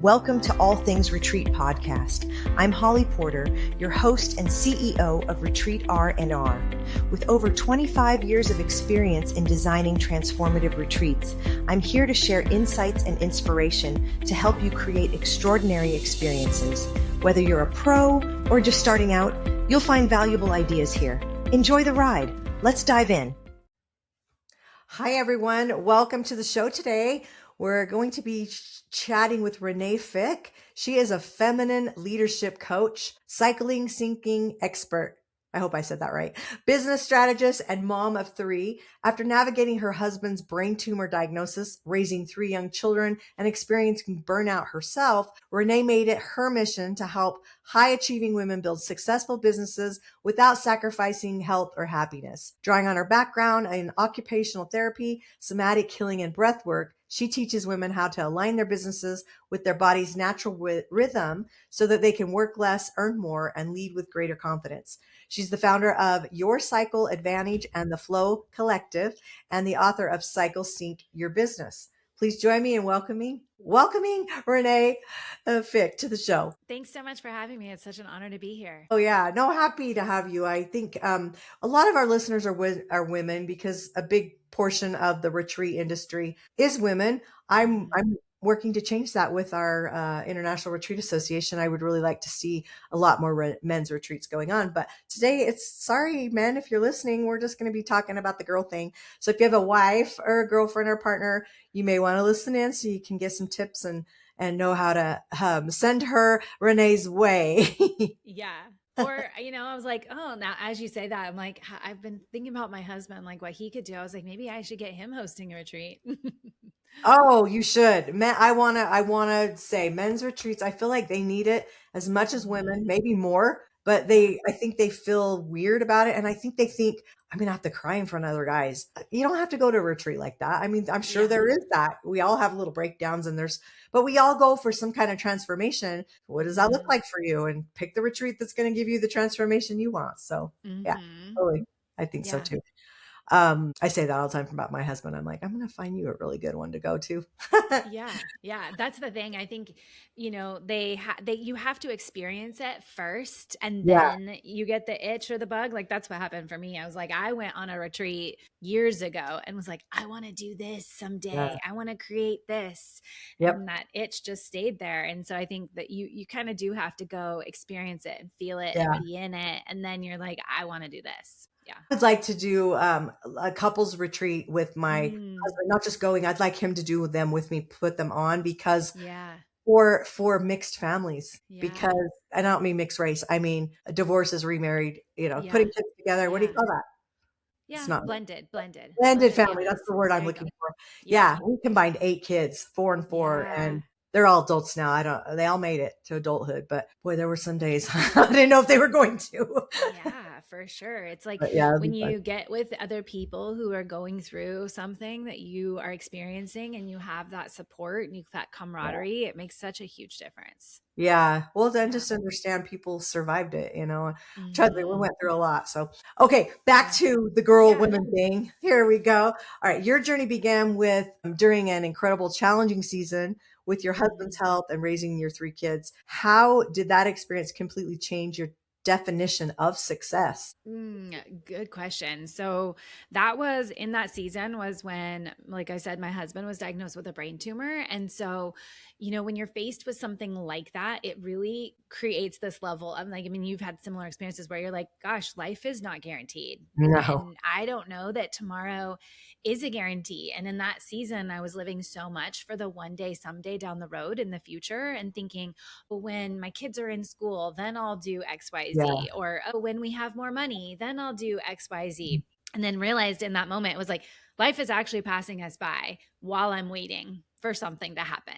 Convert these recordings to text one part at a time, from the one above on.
Welcome to All Things Retreat Podcast. I'm Holly Porter, your host and CEO of Retreat R&R. With over 25 years of experience in designing transformative retreats, I'm here to share insights and inspiration to help you create extraordinary experiences. Whether you're a pro or just starting out, you'll find valuable ideas here. Enjoy the ride. Let's dive in. Hi, everyone. Welcome to the show today. We're going to be chatting with Renae Fieck. She is a feminine leadership coach, cycling syncing expert. I hope I said that right. Business strategist and mom of 3. After navigating her husband's brain tumor diagnosis, raising 3 young children, and experiencing burnout herself, Renae made it her mission to help high-achieving women build successful businesses without sacrificing health or happiness. Drawing on her background in occupational therapy, somatic healing, and breath work, she teaches women how to align their businesses with their body's natural rhythm so that they can work less, earn more, and lead with greater confidence. She's the founder of Your Cycle Advantage and the Flow Collective, and the author of Cycle Sync Your Business. Please join me in welcoming Renae Fieck to the show. Thanks so much for having me. It's such an honor to be here. Oh yeah, no, happy to have you. I think a lot of our listeners are women because a big portion of the retreat industry is women. I'm working to change that with our International Retreat Association. I would really like to see a lot more men's retreats going on. But today sorry, men, if you're listening, we're just going to be talking about the girl thing. So if you have a wife or a girlfriend or partner, you may want to listen in so you can get some tips and know how to send her Renae's way. Yeah. Or, I was like, oh, now as you say that, I'm like, I've been thinking about my husband, like what he could do. I was like, maybe I should get him hosting a retreat. Oh, you should. Men, I wanna say men's retreats, I feel like they need it as much as women, maybe more, but I think they feel weird about it. And I think they think, I'm gonna have to cry in front of other guys. You don't have to go to a retreat like that. I mean, I'm sure there is that. We all have little breakdowns but we all go for some kind of transformation. What does that look like for you? And pick the retreat that's going to give you the transformation you want. So yeah, totally. I think so too. I say that all the time about my husband. I'm like, I'm going to find you a really good one to go to. Yeah. That's the thing. I think, you have to experience it first and then you get the itch or the bug. Like that's what happened for me. I was like, I went on a retreat years ago and was like, I want to do this someday. Yeah. I want to create this. Yep. And that itch just stayed there. And so I think that you kind of do have to go experience it and feel it and be in it. And then you're like, I want to do this. Yeah. I'd like to do a couples retreat with my husband, not just going. I'd like him to do them with me, put them on because for mixed families, because I don't mean mixed race. I mean, divorces, remarried, putting kids together. What do you call that? Yeah. It's not blended family. That's the word I'm looking for. Yeah. We combined 8 kids, 4 and 4, and they're all adults now. They all made it to adulthood, but boy, there were some days I didn't know if they were going to. Yeah, for sure. It's like when you get with other people who are going through something that you are experiencing and you have that support and that camaraderie, it makes such a huge difference. Yeah. Well, then just understand people survived it, Trust me, we went through a lot. So, okay, back to the women thing. Here we go. All right. Your journey began during an incredible, challenging season with your husband's health and raising your 3 kids. How did that experience completely change your definition of success? Good question. So that was in that season was when, like I said, my husband was diagnosed with a brain tumor. And so, when you're faced with something like that, it really creates this level of you've had similar experiences where you're like, gosh, life is not guaranteed. No. And I don't know that tomorrow is a guarantee. And in that season, I was living so much for the one day, someday down the road in the future and thinking, well, when my kids are in school, then I'll do X, Y, Z. Or when we have more money, then I'll do X, Y, Z. And then realized in that moment, it was like, life is actually passing us by while I'm waiting for something to happen,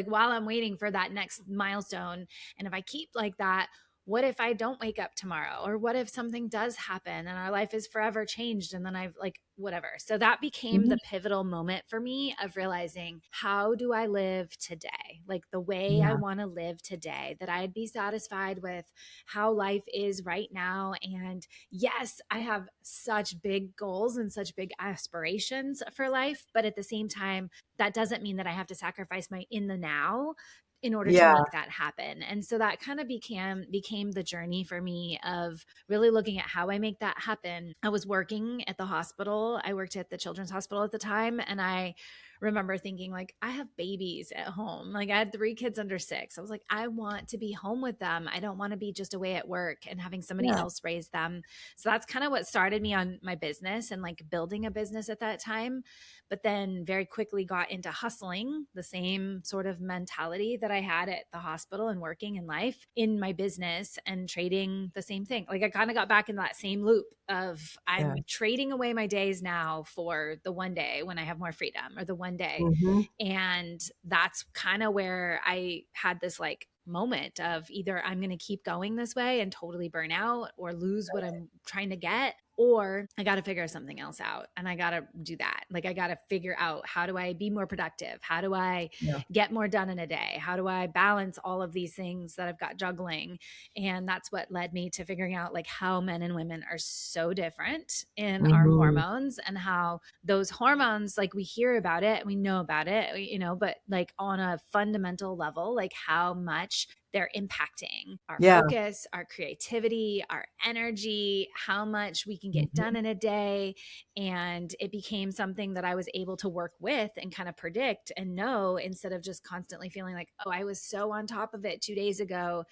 while I'm waiting for that next milestone. And if I keep like that, what if I don't wake up tomorrow? Or what if something does happen and our life is forever changed? And then I've whatever. So that became the pivotal moment for me of realizing, how do I live today? Like the way I want to live today, that I'd be satisfied with how life is right now. And yes, I have such big goals and such big aspirations for life, but at the same time, that doesn't mean that I have to sacrifice my in the now in order to Yeah. make that happen. And so that kind of became the journey for me of really looking at how I make that happen. I was working at the hospital. I worked at the children's hospital at the time, and I remember thinking, like, I have babies at home. Like, I had 3 kids under 6. I was like, I want to be home with them. I don't want to be just away at work and having somebody Yeah. else raise them. So that's kind of what started me on my business and like building a business at that time. But then very quickly got into hustling, the same sort of mentality that I had at the hospital and working in life in my business, and trading the same thing. Like, I kind of got back in that same loop of I'm trading away my days now for the one day when I have more freedom, or the one day. Mm-hmm. And that's kind of where I had this like moment of either I'm going to keep going this way and totally burn out or lose what I'm trying to get, or I got to figure something else out, and I got to do that. Like, I got to figure out, how do I be more productive? How do I get more done in a day? How do I balance all of these things that I've got juggling? And that's what led me to figuring out like how men and women are so different in our hormones, and how those hormones, like, we hear about it, we know about it, you know, but like on a fundamental level, like how much they're impacting our focus, our creativity, our energy, how much we can get done in a day. And it became something that I was able to work with and kind of predict and know, instead of just constantly feeling like, oh, I was so on top of it 2 days ago,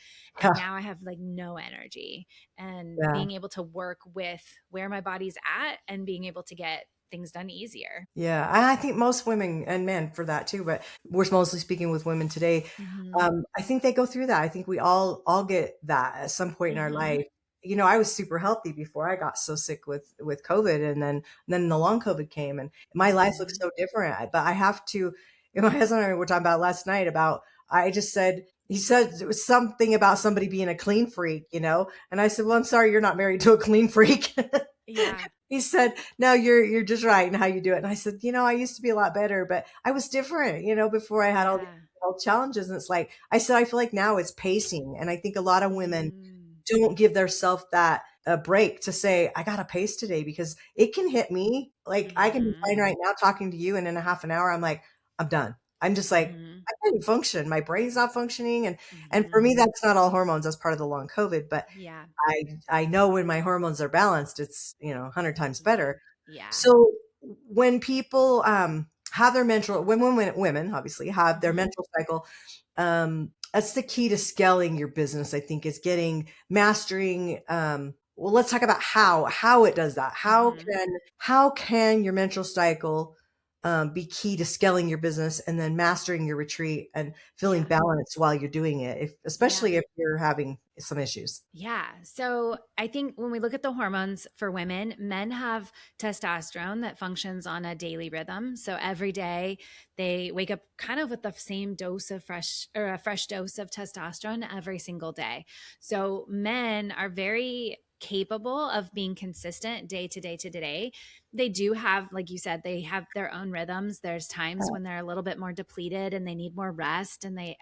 and now I have like no energy. And being able to work with where my body's at and being able to get things done easier. Yeah. I think most women and men for that too, but we're mostly speaking with women today. I think they go through that. I think we all get that at some point in our life. You know, I was super healthy before I got so sick with COVID, and then the long COVID came, and my life looks so different. But I have to, my husband and I were talking about last night about, he said it was something about somebody being a clean freak, you know? And I said, well, I'm sorry, you're not married to a clean freak. Yeah. He said, no, you're just right in how you do it. And I said, you know, I used to be a lot better, but I was different, you know, before I had all these challenges. And it's like, I said, I feel like now it's pacing. And I think a lot of women don't give themselves that a break to say, I got to pace today, because it can hit me. Like, I can be fine right now talking to you, and in a half an hour, I'm like, I'm done. I'm just like, I can't function. My brain's not functioning. And for me, that's not all hormones. That's part of the long COVID. But I know when my hormones are balanced, it's, you know, 100 times better. Yeah. So when people have their menstrual, when women obviously have their menstrual cycle, that's the key to scaling your business, I think, is mastering. Well, let's talk about how it does that. How can your menstrual cycle be key to scaling your business, and then mastering your retreat and feeling balanced while you're doing it, especially if you're having some issues? Yeah. So I think when we look at the hormones for women, men have testosterone that functions on a daily rhythm. So every day they wake up kind of with the same dose of a fresh dose of testosterone every single day. So men are very capable of being consistent day to day to day. They do have, like you said, they have their own rhythms. There's times when they're a little bit more depleted and they need more rest, and they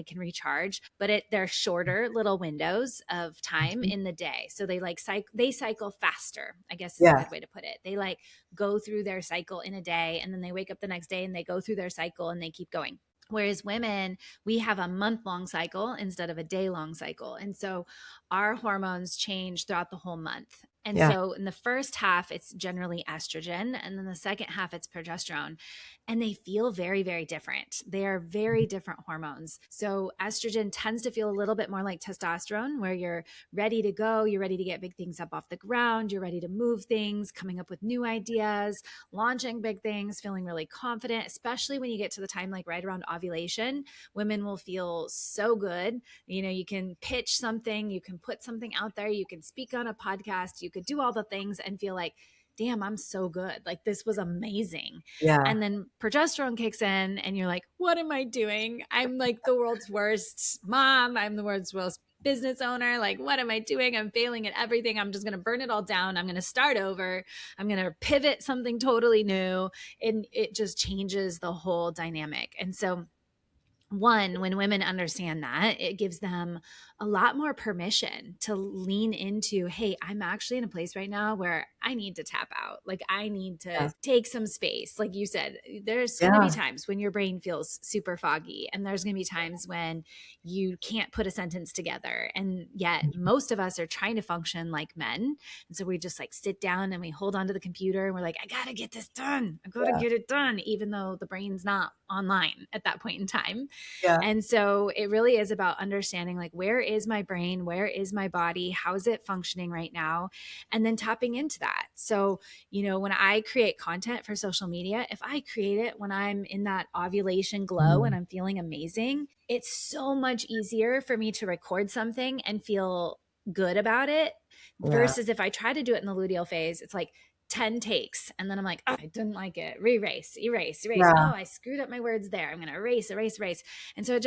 can recharge, but they're shorter little windows of time in the day. So they cycle faster, I guess is a good way to put it. They like go through their cycle in a day, and then they wake up the next day and they go through their cycle and they keep going. Whereas women, we have a month-long cycle instead of a day-long cycle. And so our hormones change throughout the whole month. And so in the first half, it's generally estrogen. And then the second half, it's progesterone. And they feel very, very different. They are very different hormones. So estrogen tends to feel a little bit more like testosterone, where you're ready to go. You're ready to get big things up off the ground. You're ready to move things, coming up with new ideas, launching big things, feeling really confident, especially when you get to the time like right around ovulation. Women will feel so good. You know, you can pitch something, you can put something out there, you can speak on a podcast, you could do all the things and feel like, damn, I'm so good. Like, this was amazing. Yeah. And then progesterone kicks in and you're like, what am I doing? I'm like the world's worst mom. I'm the world's worst business owner. Like, what am I doing? I'm failing at everything. I'm just going to burn it all down. I'm going to start over. I'm going to pivot something totally new. And it just changes the whole dynamic. And so one, when women understand that, it gives them a lot more permission to lean into, hey, I'm actually in a place right now where I need to tap out. Like I need to Yeah. take some space. Like you said, there's going to be Yeah. times when your brain feels super foggy, and there's going to be times when you can't put a sentence together. And yet most of us are trying to function like men. And so we just like sit down and we hold onto the computer and we're like, I got to get this done. I got to Yeah. get it done, even though the brain's not online at that point in time. Yeah. And so it really is about understanding, like, where is my brain? Where is my body? How is it functioning right now? And then tapping into that. So, when I create content for social media, if I create it when I'm in that ovulation glow and I'm feeling amazing, it's so much easier for me to record something and feel good about it versus if I try to do it in the luteal phase, it's like 10 takes. And then I'm like, oh, I didn't like it. Erase. Yeah. Oh, I screwed up my words there. I'm going to erase. And so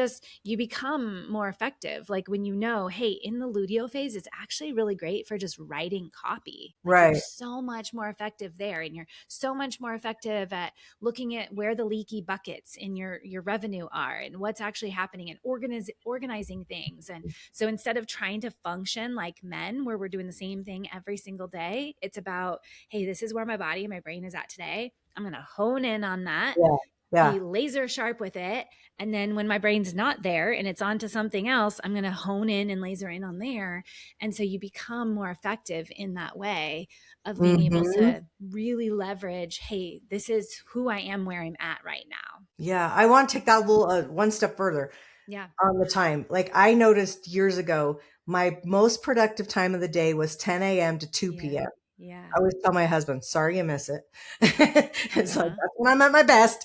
you become more effective. Like when hey, in the luteal phase, it's actually really great for just writing copy. Like Right. you're so much more effective there. And you're so much more effective at looking at where the leaky buckets in your revenue are and what's actually happening and organizing things. And so instead of trying to function like men, where we're doing the same thing every single day, it's about, hey, this is where my body and my brain is at today. I'm going to hone in on that, be laser sharp with it. And then when my brain's not there and it's on to something else, I'm going to hone in and laser in on there. And so you become more effective in that way of being able to really leverage, hey, this is who I am where I'm at right now. Yeah. I want to take that little one step further. Yeah. On the time. Like I noticed years ago, my most productive time of the day was 10 a.m. to 2 p.m. Yeah. I always tell my husband, sorry you miss it. It's like, that's when I'm at my best.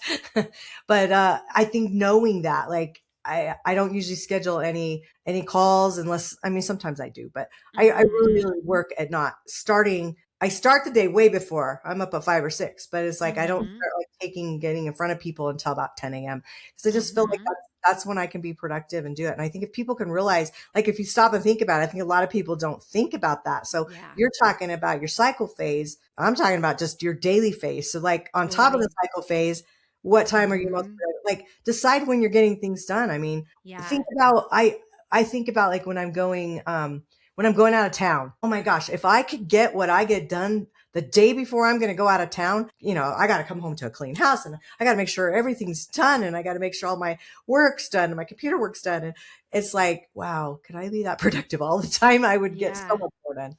But I think knowing that, like, I don't usually schedule any calls unless, I mean, sometimes I do, but I really work at not starting. I start the day way before. I'm up at 5 or 6, but it's like I don't start like getting in front of people until about 10 a.m. because I just feel like that's when I can be productive and do it. And I think if people can realize, like if you stop and think about it, I think a lot of people don't think about that. So you're talking about your cycle phase. I'm talking about just your daily phase. So like on top of the cycle phase, what time are you most productive? Like decide when you're getting things done. I mean, think about, I think about like when I'm going out of town. Oh my gosh, if I could get what I get done the day before I'm going to go out of town, I got to come home to a clean house and I got to make sure everything's done and I got to make sure all my work's done and my computer work's done. And it's like, wow, could I be that productive all the time? I would get so much more done.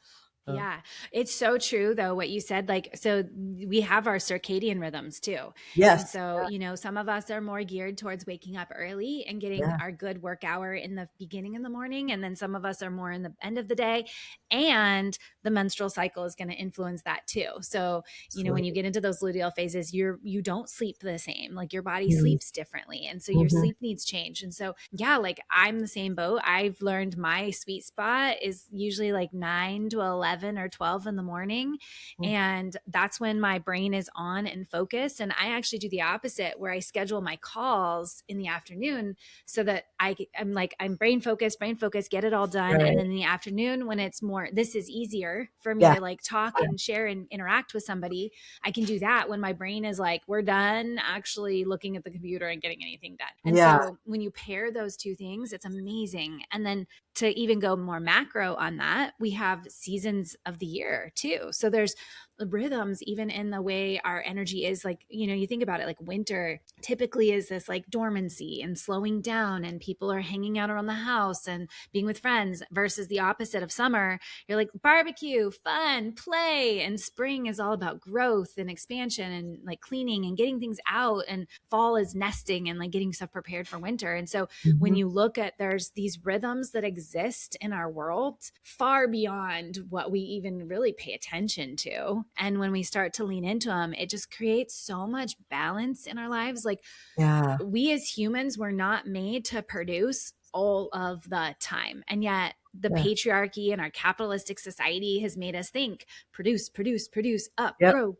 Yeah. It's so true though, what you said, like, so we have our circadian rhythms too. Yes. And so, some of us are more geared towards waking up early and getting our good work hour in the beginning of the morning. And then some of us are more in the end of the day, and the menstrual cycle is going to influence that too. So, when you get into those luteal phases, you don't sleep the same, like your body sleeps differently. And so your sleep needs change. And so, like I'm the same boat. I've learned my sweet spot is usually like 9 to 11 or 12 in the morning. And that's when my brain is on and focused. And I actually do the opposite, where I schedule my calls in the afternoon so that I'm brain focused, get it all done. And then in the afternoon, when it's more, this is easier for me to like talk and share and interact with somebody, I can do that when my brain is like, we're done actually looking at the computer and getting anything done. And so when you pair those two things, it's amazing. And then to even go more macro on that, we have seasons of the year too. So there's rhythms even in the way our energy is. Like, you think about it, like winter typically is this like dormancy and slowing down, and people are hanging out around the house and being with friends, versus the opposite of summer. You're like barbecue, fun, play. And spring is all about growth and expansion and like cleaning and getting things out. And fall is nesting and like getting stuff prepared for winter. And so when you look at, there's these rhythms that exist in our world far beyond what we even really pay attention to. And when we start to lean into them, it just creates so much balance in our lives. Like we as humans were not made to produce all of the time. And yet the patriarchy and our capitalistic society has made us think produce, up, grow.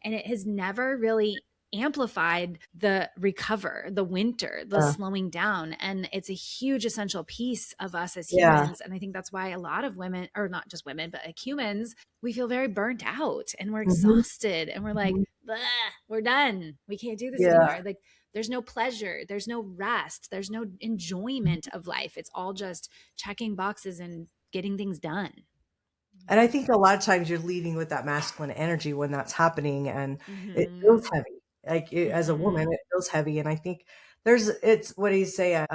And it has never really amplified the recover, the winter, the slowing down. And it's a huge essential piece of us as humans. And I think that's why a lot of women, or not just women, but like humans, we feel very burnt out and we're exhausted and we're like, we're done. We can't do this anymore. Like There's no pleasure. There's no rest. There's no enjoyment of life. It's all just checking boxes and getting things done. And I think a lot of times you're leading with that masculine energy when that's happening, and it Mm-hmm. feels heavy. Like as a woman, Mm-hmm. it feels heavy. And I think it's what do you say,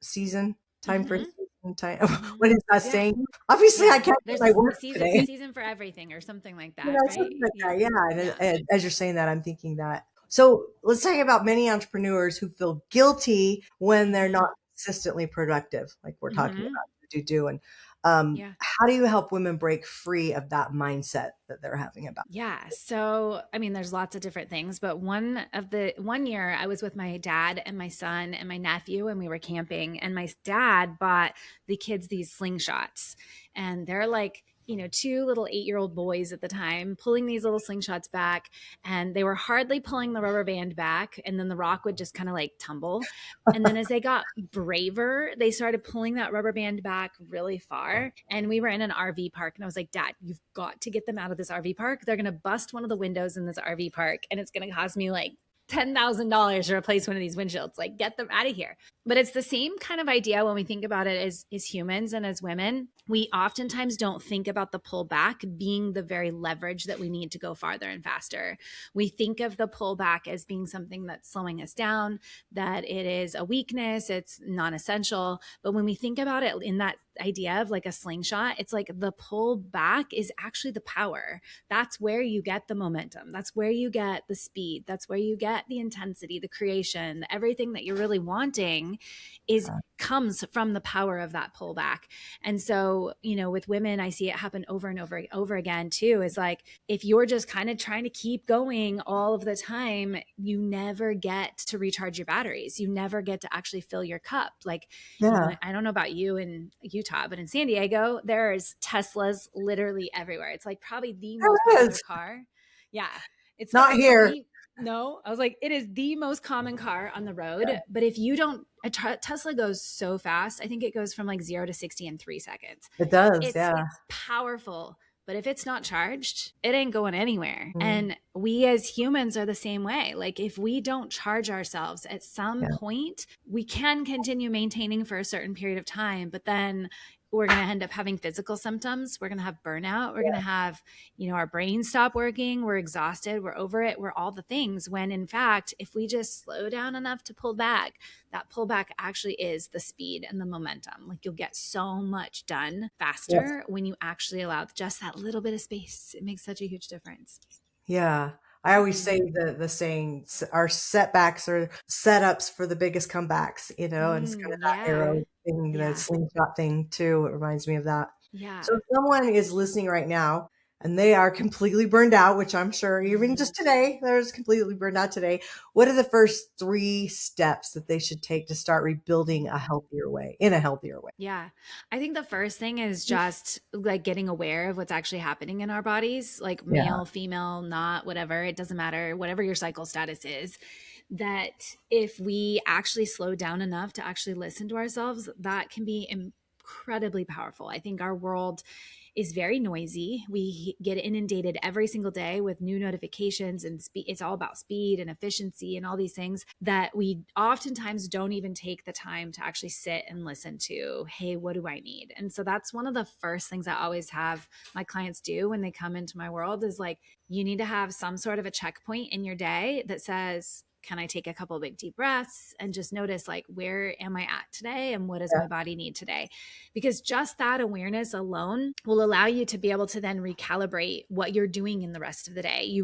season time for Mm-hmm. season time. Mm-hmm. What is that Yeah. saying? Obviously, I Yeah. can't get There's my words a today. season for everything or something like You that, know, right? something like Yeah. that. Yeah. And, Yeah. and as you're saying that, I'm thinking that. So let's talk about many entrepreneurs who feel guilty when they're Mm-hmm. not consistently productive, like we're talking Mm-hmm. about to do. And Yeah. how do you help women break free of that mindset that they're having about? Yeah. So, I mean, there's lots of different things, but one year I was with my dad and my son and my nephew, and we were camping, and my dad bought the kids these slingshots, and they're like, two little 8-year-old boys at the time pulling these little slingshots back, and they were hardly pulling the rubber band back. And then the rock would just kind of like tumble. And then as they got braver, they started pulling that rubber band back really far. And we were in an RV park, and I was like, Dad, you've got to get them out of this RV park. They're going to bust one of the windows in this RV park, and it's going to cost me like $10,000 to replace one of these windshields. Like, get them out of here. But it's the same kind of idea when we think about it as humans and as women. We oftentimes don't think about the pullback being the very leverage that we need to go farther and faster. We think of the pullback as being something that's slowing us down, that it is a weakness, it's non-essential. But when we think about it in that idea of like a slingshot, it's like the pull back is actually the power. That's where you get the momentum. That's where you get the speed. That's where you get the intensity, the creation, everything that you're really wanting comes from the power of that pullback. And so, with women, I see it happen over and over again too, is like, if you're just kind of trying to keep going all of the time, you never get to recharge your batteries. You never get to actually fill your cup. Like, Yeah. I don't know about you in Utah, but in San Diego, there's Teslas literally everywhere. It's like probably the most There popular is. car. Yeah. Not It's here. the no, I was like, it is the most common car on the road. But if you don't, Tesla goes so fast. I think it goes from like 0 to 60 in 3 seconds. It does. It's Yeah. powerful, but if it's not charged, it ain't going anywhere. Mm. And we as humans are the same way. Like, if we don't charge ourselves at some point, we can continue maintaining for a certain period of time, but then we're going to end up having physical symptoms. We're going to have burnout. We're going to have, our brain stop working. We're exhausted. We're over it. We're all the things, when in fact, if we just slow down enough to pull back, that pullback actually is the speed and the momentum. Like, you'll get so much done faster when you actually allow just that little bit of space. It makes such a huge difference. Yeah. I always say the saying, our setbacks are setups for the biggest comebacks, and it's kind of that arrow thing, the slingshot thing too. It reminds me of that. Yeah. So if someone is listening right now and they are completely burned out, which I'm sure even just today, they're just completely burned out today. What are the first 3 steps that they should take to start rebuilding in a healthier way? Yeah. I think the first thing is just like getting aware of what's actually happening in our bodies, like male, female, not, whatever. It doesn't matter, whatever your cycle status is. That if we actually slow down enough to actually listen to ourselves, that can be incredibly powerful. I think our world is very noisy. We get inundated every single day with new notifications and it's all about speed and efficiency and all these things that we oftentimes don't even take the time to actually sit and listen to, hey, what do I need? And so that's one of the first things I always have my clients do when they come into my world is like, you need to have some sort of a checkpoint in your day that says, can I take a couple of big deep breaths and just notice, like, where am I at today and what does my body need today? Because just that awareness alone will allow you to be able to then recalibrate what you're doing in the rest of the day.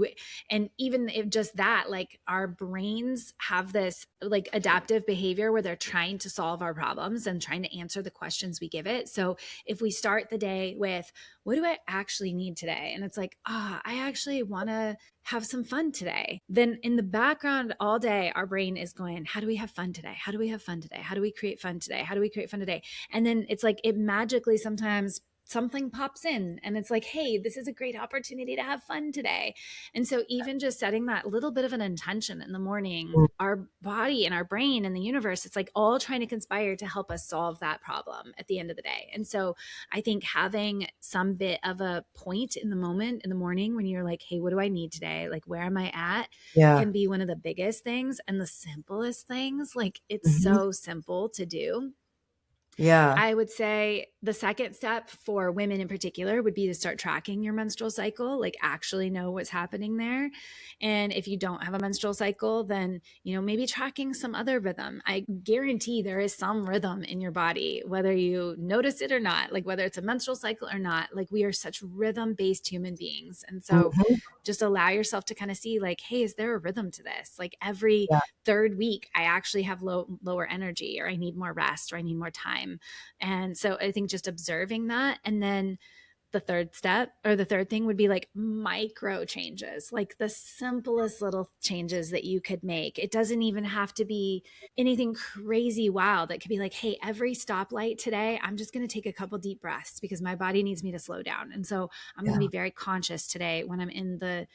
And even if just that, like, our brains have this like adaptive behavior where they're trying to solve our problems and trying to answer the questions we give it. So if we start the day with, what do I actually need today? And it's like, I actually want to have some fun today. Then in the background all day, our brain is going, how do we have fun today? How do we have fun today? How do we create fun today? How do we create fun today? And then it's like, it magically sometimes something pops in and it's like, hey, this is a great opportunity to have fun today. And so even just setting that little bit of an intention in the morning, our body and our brain and the universe, it's like all trying to conspire to help us solve that problem at the end of the day. And so I think having some bit of a point in the moment in the morning when you're like, hey, what do I need today? Like, where am I at? Can be one of the biggest things and the simplest things. Like, it's so simple to do. Yeah. I would say the second step for women in particular would be to start tracking your menstrual cycle, like actually know what's happening there. And if you don't have a menstrual cycle, then, maybe tracking some other rhythm. I guarantee there is some rhythm in your body, whether you notice it or not, like whether it's a menstrual cycle or not. Like, we are such rhythm-based human beings. And so just allow yourself to kind of see like, hey, is there a rhythm to this? Like every third week, I actually have lower energy, or I need more rest, or I need more time. And so I think just observing that. And then the third step, or the third thing, would be like micro changes, like the simplest little changes that you could make. It doesn't even have to be anything crazy wild. That could be like, hey, every stoplight today, I'm just going to take a couple deep breaths because my body needs me to slow down. And so I'm going to be very conscious today when I'm in the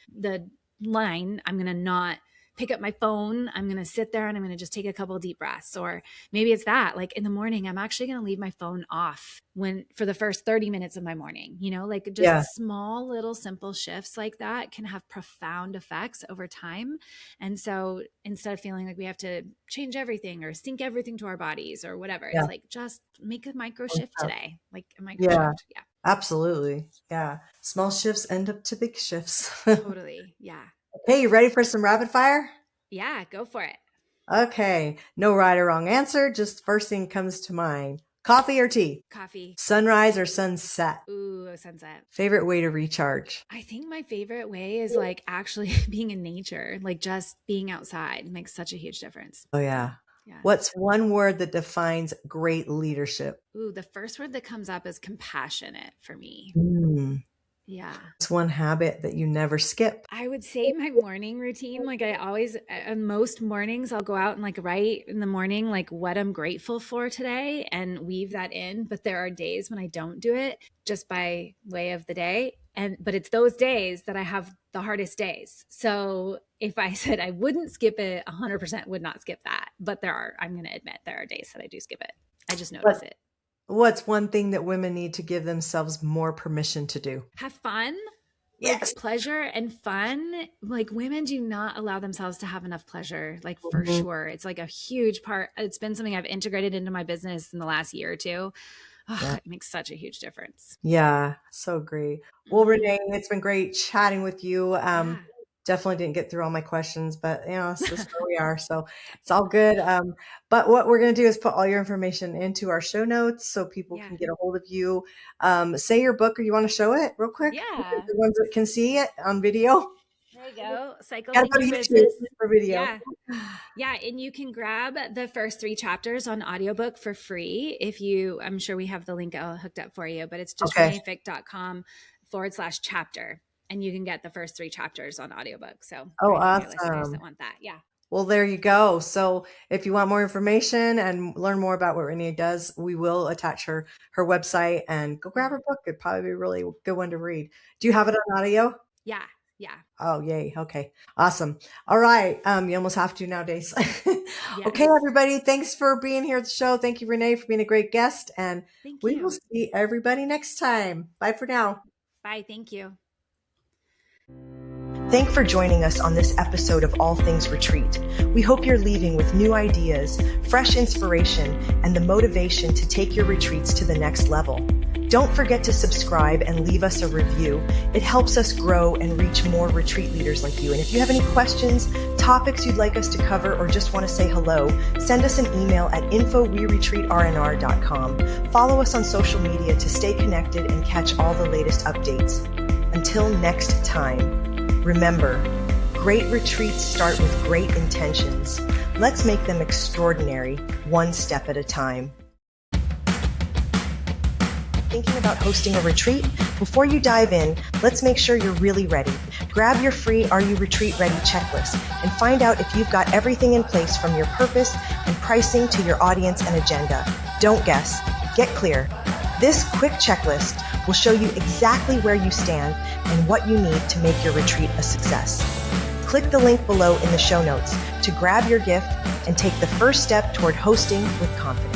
line. I'm going to not pick up my phone. I'm going to sit there and I'm going to just take a couple of deep breaths. Or maybe it's that, like in the morning, I'm actually going to leave my phone off for the first 30 minutes of my morning, like just small little simple shifts like that can have profound effects over time. And so instead of feeling like we have to change everything or sync everything to our bodies or whatever, it's like, just make a micro shift today, like a micro shift. Yeah, absolutely. Yeah. Small shifts end up to big shifts. Totally. Yeah. Okay, you ready for some rapid fire? Yeah, go for it. Okay, no right or wrong answer. Just first thing comes to mind. Coffee or tea? Coffee. Sunrise or sunset? Ooh, sunset. Favorite way to recharge? I think my favorite way is like actually being in nature, like just being outside makes such a huge difference. Oh, yeah. What's one word that defines great leadership? Ooh, the first word that comes up is compassionate for me. Yeah. It's one habit that you never skip. I would say my morning routine. Like I always, most mornings I'll go out and like write in the morning, like what I'm grateful for today and weave that in. But there are days when I don't do it just by way of the day. But it's those days that I have the hardest days. So if I said I wouldn't skip it, 100% would not skip that. But I'm going to admit there are days that I do skip it. I just notice it. What's one thing that women need to give themselves more permission to do? Have fun. Yes. Like pleasure and fun. Like women do not allow themselves to have enough pleasure, like for sure. It's like a huge part. It's been something I've integrated into my business in the last year or two. It makes such a huge difference. Yeah, so great. Well, Renae, it's been great chatting with you. Definitely didn't get through all my questions, but it's just where we are. So it's all good. But what we're going to do is put all your information into our show notes so people can get a hold of you. Say your book, or you want to show it real quick? Yeah. The ones that can see it on video. There you go. Cycle Business for video. Yeah. And you can grab the first 3 chapters on audiobook for free. I'm sure we have the link hooked up for you, but it's just reneefieck.com/chapter. And you can get the first 3 chapters on audiobook. So awesome. Listeners that want that. Yeah. Well, there you go. So if you want more information and learn more about what Renae does, we will attach her website and go grab her book. It'd probably be a really good one to read. Do you have it on audio? Yeah. Oh, yay. Okay. Awesome. All right. You almost have to nowadays. Yes. Okay, everybody. Thanks for being here at the show. Thank you, Renae, for being a great guest. And we will see everybody next time. Bye for now. Bye. Thank you. Thank you for joining us on this episode of All Things Retreat. We hope you're leaving with new ideas, fresh inspiration, and the motivation to take your retreats to the next level. Don't forget to subscribe and leave us a review. It helps us grow and reach more retreat leaders like you. And if you have any questions, topics you'd like us to cover, or just want to say hello, send us an email at info@weretreatrnr.com. Follow us on social media to stay connected and catch all the latest updates. Until next time, remember, great retreats start with great intentions. Let's make them extraordinary, one step at a time. Thinking about hosting a retreat? Before you dive in, let's make sure you're really ready. Grab your free Are You Retreat Ready checklist and find out if you've got everything in place, from your purpose and pricing to your audience and agenda. Don't guess. Get clear. This quick checklist will show you exactly where you stand and what you need to make your retreat a success. Click the link below in the show notes to grab your gift and take the first step toward hosting with confidence.